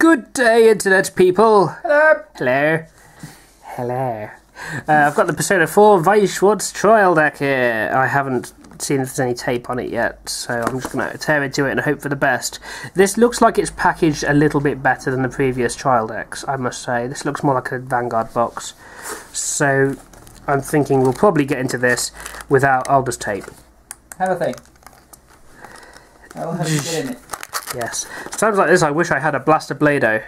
Good day, Internet people. Hello. Hello. Hello. I've got the Persona 4 Weiss Schwarz trial deck here. I haven't seen if there's any tape on it yet, so I'm just going to tear into it and hope for the best. This looks like it's packaged a little bit better than the previous trial decks, I must say. This looks more like a Vanguard box. So I'm thinking we'll probably get into this without Alder's tape. Have a thing. I'll have you get in it. Yes. Times like this, I wish I had a Blaster Blado.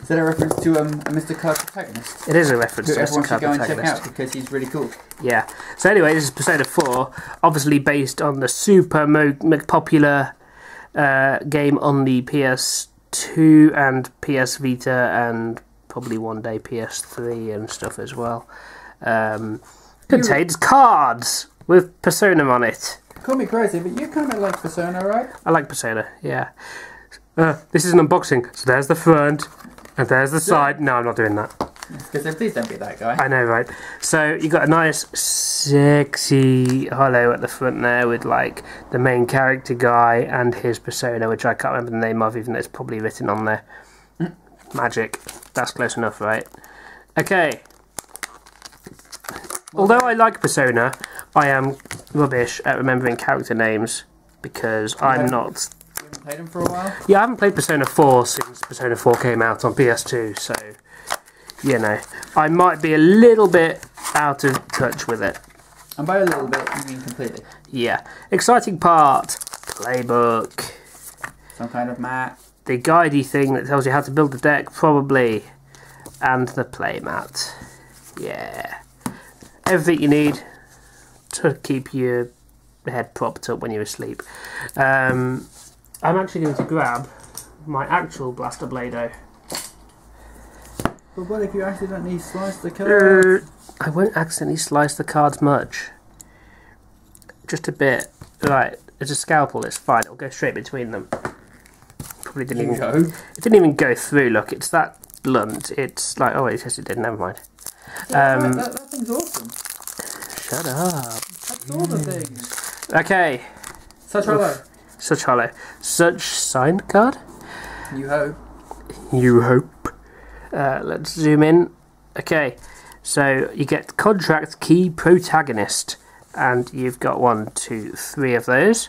Is that a reference to a Mr. Card protagonist? It is a reference who to everyone Mr. should Card go and check protagonist. out because he's really cool. Yeah. So anyway, this is Persona 4, obviously based on the super popular game on the PS2 and PS Vita and probably one day PS3 and stuff as well. Contains cards with Persona on it. Call me crazy, but you kind of like Persona, right? I like Persona, yeah. This is an unboxing, so there's the front and there's the side. No, I'm not doing that. Because please don't be that guy. I know, right? So you got a nice, sexy holo at the front there with like the main character guy and his persona, which I can't remember the name of, even though it's probably written on there. Magic. That's close enough, right? Okay. Although I like Persona, I am rubbish at remembering character names because I'm not. You haven't played him for a while? Yeah, I haven't played Persona 4 since Persona 4 came out on PS2, so you know, I might be a little bit out of touch with it. And by a little bit, you mean completely. Yeah. Exciting part. Playbook. Some kind of mat. The guidey thing that tells you how to build the deck, probably. And the playmat. Yeah. Everything you need to keep your head propped up when you're asleep. I'm actually going to grab my actual Blaster Blado. But what if you accidentally slice the cards? I won't accidentally slice the cards much. Just a bit. Right, it's a scalpel, it's fine, it'll go straight between them. Probably didn't even go. It didn't even go through, look, it's that blunt. It's like, oh wait, yes it did, never mind. Yeah, that thing's awesome. Shut up. That's all the things. Okay. Such hollow. Such hollow. Such signed card? You hope. You hope. Let's zoom in. Okay, so you get contract key protagonist, and you've got 1, 2, 3 of those.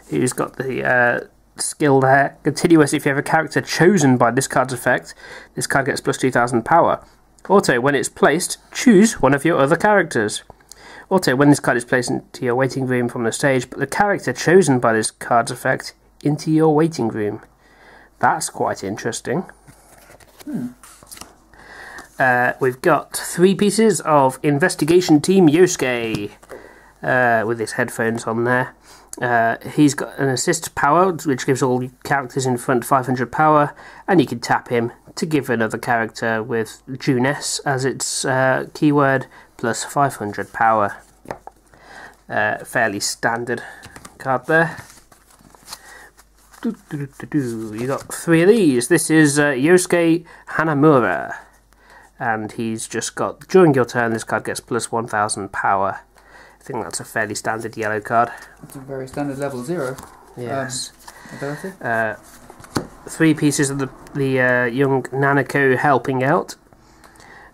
Who's got the skill there? Continuous. If you have a character chosen by this card's effect, this card gets plus 2,000 power. Auto. When it's placed, choose one of your other characters. Auto. When this card is placed into your waiting room from the stage, put the character chosen by this card's effect into your waiting room. That's quite interesting. We've got 3 pieces of Investigation Team Yosuke with his headphones on there. He's got an assist power, which gives all characters in front 500 power, and you can tap him to give another character with Juness as its keyword plus 500 power. Fairly standard card there. You got 3 of these. This is Yosuke Hanamura, and he's just got, during your turn, this card gets plus 1,000 power. I think that's a fairly standard yellow card. It's a very standard level 0. Yes. Ability. 3 pieces of the young Nanako helping out,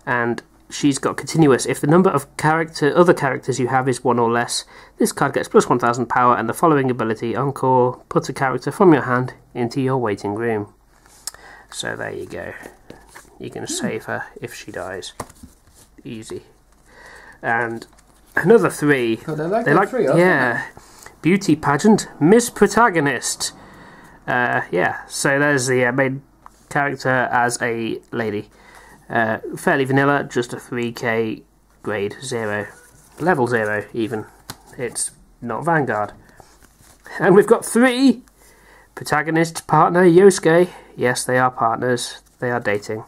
and she's got continuous. If the number of other characters you have is 1 or less, this card gets plus 1,000 power, and the following ability, Encore, put a character from your hand into your waiting room. So there you go. You can save her if she dies. Easy. And another 3. Oh, they like 3, yeah. Beauty pageant, Miss Protagonist. Yeah, so there's the main character as a lady. Fairly vanilla, just a 3k grade 0. Level 0 even. It's not Vanguard. And we've got 3. Protagonist, partner, Yosuke. Yes, they are partners. They are dating.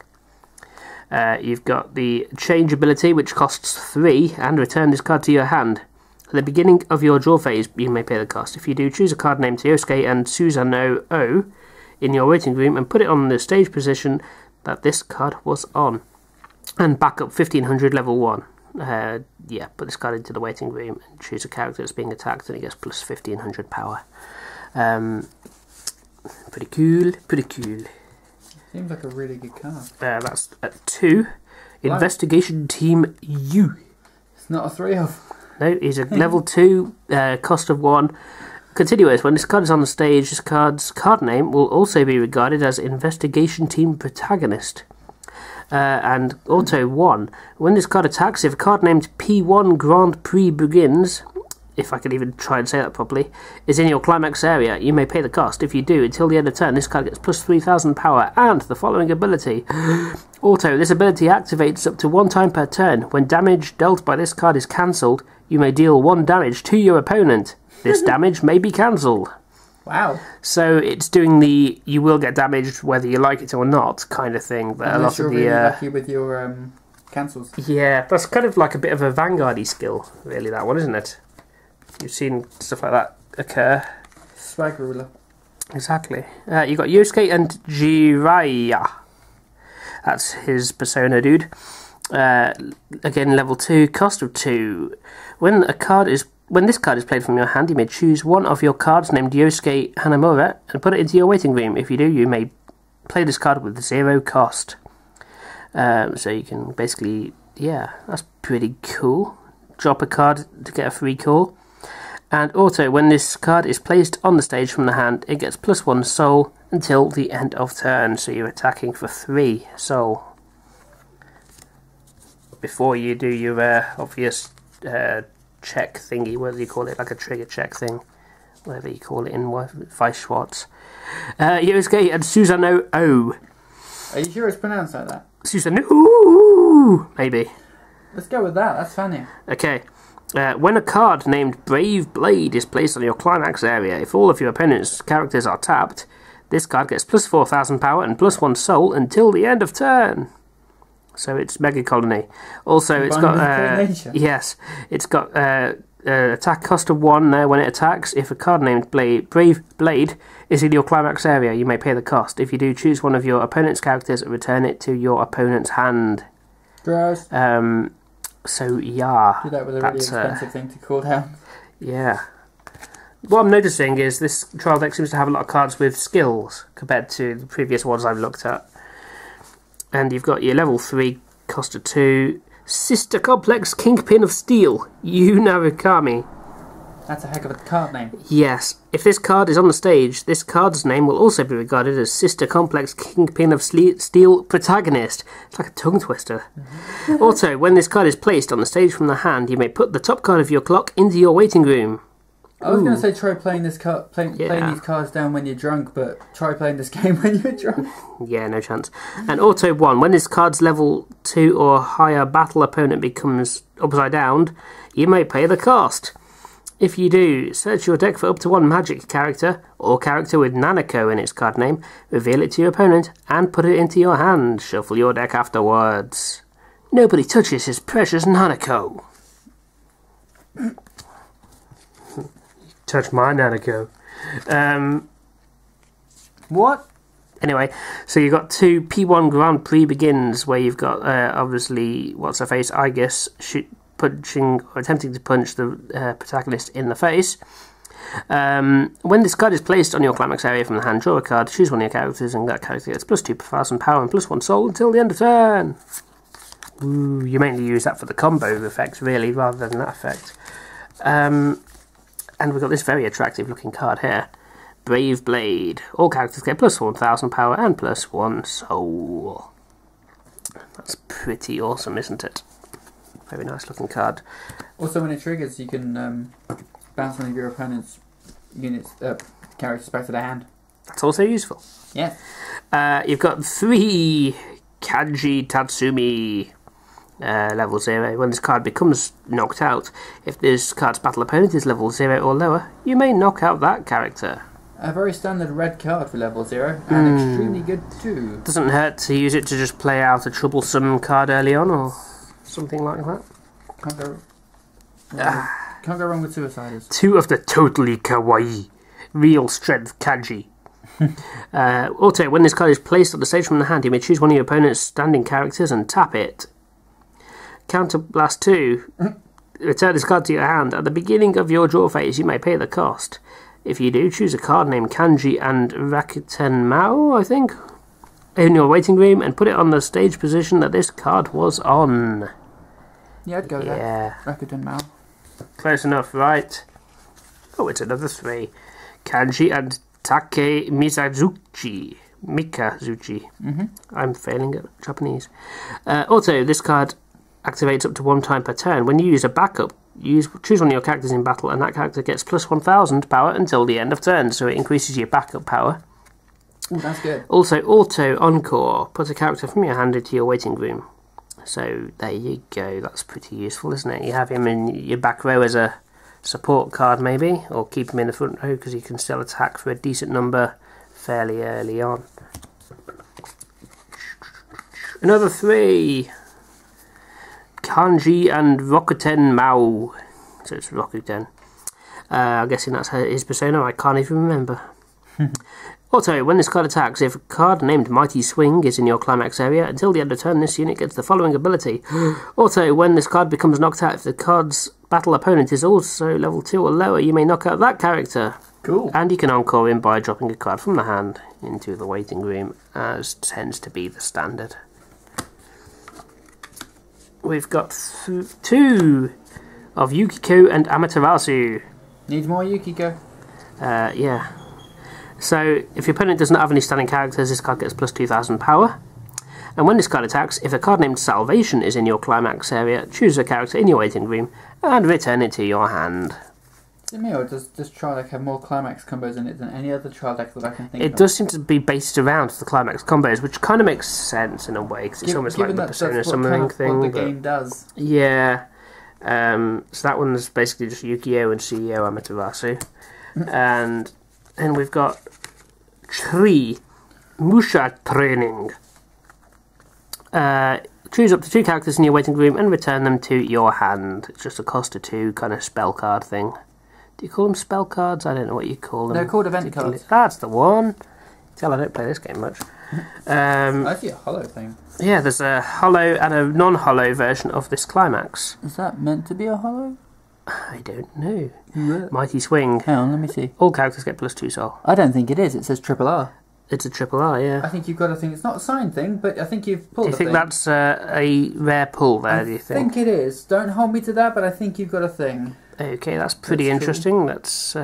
You've got the change ability, which costs 3, and return this card to your hand. At the beginning of your draw phase, you may pay the cost. If you do, choose a card named Yosuke and Susano O in your waiting room and put it on the stage position that this card was on. And back up 1500 level 1. Yeah, put this card into the waiting room and choose a character that's being attacked, and it gets plus 1500 power. Pretty Pretty cool, pretty cool. Seems like a really good card. That's at 2. Investigation Team U. It's not a 3-of. No, he's a level 2, cost of 1. Continuous. When this card is on the stage, this card's card name will also be regarded as Investigation Team Protagonist. And Auto 1. When this card attacks, if a card named P1 Grand Prix begins, if I can even try and say that properly, is in your climax area, you may pay the cost. If you do, until the end of turn, this card gets plus 3,000 power and the following ability. Auto. This ability activates up to 1 time per turn. When damage dealt by this card is cancelled, you may deal 1 damage to your opponent. This damage may be cancelled. Wow. So it's doing the you will get damaged whether you like it or not kind of thing. But a lot of the really lucky with your cancels. Yeah, that's kind of like a bit of a Vanguard-y skill, really, that one, isn't it? You've seen stuff like that occur. Swag ruler. Exactly. You've got Yosuke and Jiraiya. That's his persona, dude. Again, level 2, cost of 2. When this card is played from your hand, you may choose one of your cards named Yosuke Hanamura and put it into your waiting room. If you do, you may play this card with 0 cost. So you can basically, yeah, that's pretty cool. Drop a card to get a free call. And Auto, when this card is placed on the stage from the hand, it gets plus 1 soul until the end of turn. So you're attacking for 3 soul. Before you do your obvious check thingy, whatever you call it, like a trigger check thing, whatever you call it in Weiss Schwarz. Yosuke and Susanoo O. Are you sure it's pronounced like that? Susanoo, maybe. Let's go with that, that's funny. Okay. When a card named Brave Blade is placed on your climax area, if all of your opponent's characters are tapped, this card gets plus 4,000 power and plus 1 soul until the end of turn. So it's Mega Colony. Also, it's got yes, it's got attack cost of 1 there when it attacks. If a card named Brave Blade is in your climax area, you may pay the cost. If you do, choose one of your opponent's characters and return it to your opponent's hand. Gross. So yeah, Do that with a really expensive thing to call down. Yeah. What I'm noticing is this trial deck seems to have a lot of cards with skills compared to the previous ones I've looked at. And you've got your level 3, cost of 2, Sister Complex Kingpin of Steel, Yu Narukami. That's a heck of a card name. Yes. If this card is on the stage, this card's name will also be regarded as Sister Complex Kingpin of Steel Protagonist. It's like a tongue twister. Also, when this card is placed on the stage from the hand, you may put the top card of your clock into your waiting room. I was going to say try playing this playing these cards down when you're drunk, but try playing this game when you're drunk. Yeah, no chance. And Auto 1, when this card's level 2 or higher battle opponent becomes upside down, you may pay the cost. If you do, search your deck for up to 1 magic character or character with Nanako in its card name, reveal it to your opponent, and put it into your hand. Shuffle your deck afterwards. Nobody touches his precious Nanako. Touch my Nanako. What? Anyway, so you've got 2 P1 Grand Prix begins where you've got obviously what's her face, I guess, punching or attempting to punch the protagonist in the face. When this card is placed on your climax area from the hand, draw a card, choose one of your characters, and that character gets plus 2,000 power and plus 1 soul until the end of turn. Ooh, you mainly use that for the combo effect, really, rather than that effect. And we've got this very attractive looking card here. Brave Blade. All characters get plus 1,000 power and plus 1 soul. That's pretty awesome, isn't it? Very nice looking card. Also, when it triggers, you can bounce one of your opponent's characters back to their hand. That's also useful. Yeah. You've got 3 Kanji Tatsumi. Level 0. When this card becomes knocked out, if this card's battle opponent is level 0 or lower, you may knock out that character. A very standard red card for level 0, and extremely good too. Doesn't hurt to use it to just play out a troublesome card early on, or something like that. Can't go wrong with Suiciders. 2 of the totally kawaii, real strength Kanji. Auto, when this card is placed on the stage from the hand, you may choose one of your opponent's standing characters and tap it. Counterblast 2. Return this card to your hand. At the beginning of your draw phase, you may pay the cost. If you do, choose a card named Kanji and Rakuten Mao, I think, in your waiting room and put it on the stage position that this card was on. Yeah, I'd go there. Rakuten Mao. Close enough, right? Oh, it's another 3. Kanji and Take Mikazuchi. I'm failing at Japanese. Also, this card activates up to 1 time per turn. When you use a backup, choose one of your characters in battle, and that character gets plus 1000 power until the end of turn, so it increases your backup power. Ooh, that's good. Also, Auto Encore. Put a character from your hand into your waiting room. So, there you go. That's pretty useful, isn't it? You have him in your back row as a support card, maybe, or keep him in the front row because he can still attack for a decent number fairly early on. Another 3. Kanji and Rakuten Mao. So it's Rakuten. I'm guessing that's his persona. I can't even remember. Also, when this card attacks, if a card named Mighty Swing is in your climax area, until the end of turn, this unit gets the following ability. Also, when this card becomes knocked out, if the card's battle opponent is also level 2 or lower, you may knock out that character. Cool. And you can encore him by dropping a card from the hand into the waiting room, as tends to be the standard. We've got 2 of Yukiko and Amaterasu. Need more Yukiko? Yeah. So, if your opponent doesn't have any standing characters, this card gets plus 2000 power. And when this card attacks, if a card named Salvation is in your climax area, choose a character in your waiting room and return it to your hand. Is it me, or does this trial deck have more climax combos in it than any other trial deck that I can think of? It does seem to be based around the climax combos, which kind of makes sense in a way, because it's almost like the Persona Summoning thing. What the game does. Yeah. So that one's basically just Yukio and CEO Amaterasu. And then we've got 3 Musha Training. Choose up to 2 characters in your waiting room and return them to your hand. It's just a cost of 2 kind of spell card thing. Do you call them spell cards? I don't know what you call them. They're called event cards. That's the one. Tell I don't play this game much. Actually a hollow thing. Yeah, there's a hollow and a non-hollow version of this climax. Is that meant to be a hollow? I don't know. Yeah. Mighty Swing. Hang on, let me see. All characters get plus 2 soul. I don't think it is. It says triple R. It's a triple R, yeah. I think you've got a thing. It's not a signed thing, but I think you've pulled Do you think that's a rare pull there, do you think? I think it is. Don't hold me to that, but I think you've got a thing. Okay, that's pretty interesting. That's see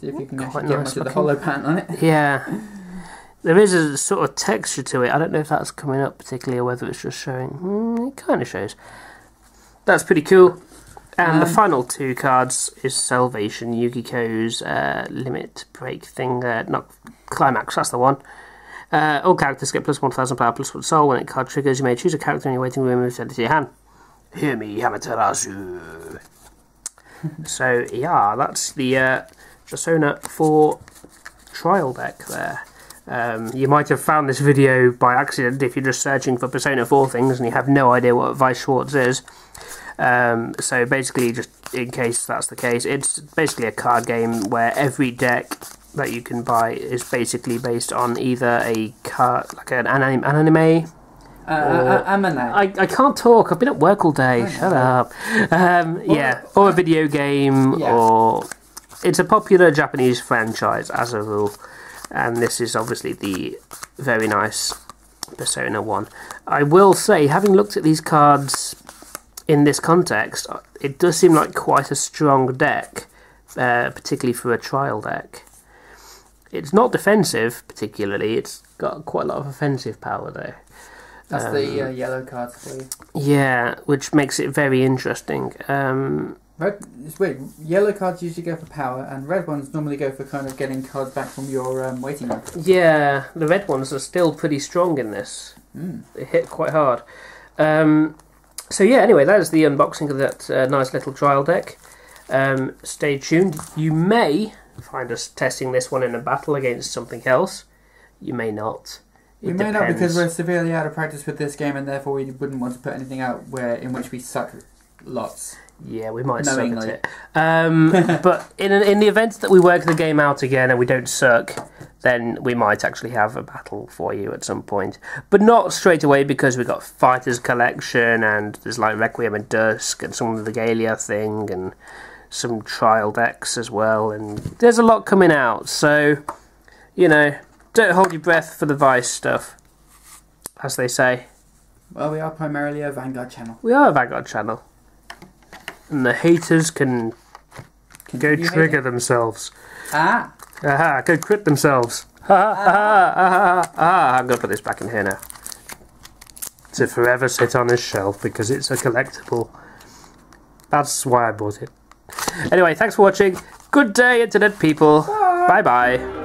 if you can actually quite get nice much of the looking. hollow pan on it. Yeah. There is a sort of texture to it. I don't know if that's coming up particularly or whether it's just showing. It kind of shows. That's pretty cool. And the final 2 cards is Salvation, Yukiko's limit break thing. Not climax, that's the one. All characters get plus 1000 power plus 1 soul. When a card triggers, you may choose a character in your waiting room and send it to your hand. Hear me, Amaterasu. So, yeah, that's the Persona 4 trial deck there. You might have found this video by accident if you're just searching for Persona 4 things and you have no idea what Weiss Schwarz is. So basically, just in case that's the case, it's basically a card game where every deck that you can buy is basically based on either a card, like an anime. I can't talk. I've been at work all day. Shut up. Yeah, or a video game, or it's a popular Japanese franchise as a rule. And this is obviously the very nice Persona 1. I will say, having looked at these cards in this context, it does seem like quite a strong deck, particularly for a trial deck. It's not defensive, particularly. It's got quite a lot of offensive power, though. That's the yellow cards for you. Yeah, which makes it very interesting. It's weird. Yellow cards usually go for power, and red ones normally go for kind of getting cards back from your waiting room. Yeah, the red ones are still pretty strong in this. They hit quite hard. So yeah, anyway, that is the unboxing of that nice little trial deck. Stay tuned. You may find us testing this one in a battle against something else. You may not. We may not, because we're severely out of practice with this game, and therefore we wouldn't want to put anything out in which we suck lots. Yeah, we might suck at it. But in the event that we work the game out again and we don't suck, then we might actually have a battle for you at some point. But not straight away, because we've got Fighters Collection, and there's like Requiem and Dusk, and some of the Galia thing, and some trial decks as well, and there's a lot coming out, so, you know, don't hold your breath for the Weiss stuff, as they say. Well, we are primarily a Vanguard channel. We are a Vanguard channel. And the haters can go trigger themselves. Ah! Aha, go crit themselves. I'm going to put this back in here now. To forever sit on this shelf because it's a collectible. That's why I bought it. Anyway, thanks for watching. Good day, Internet people. Bye bye.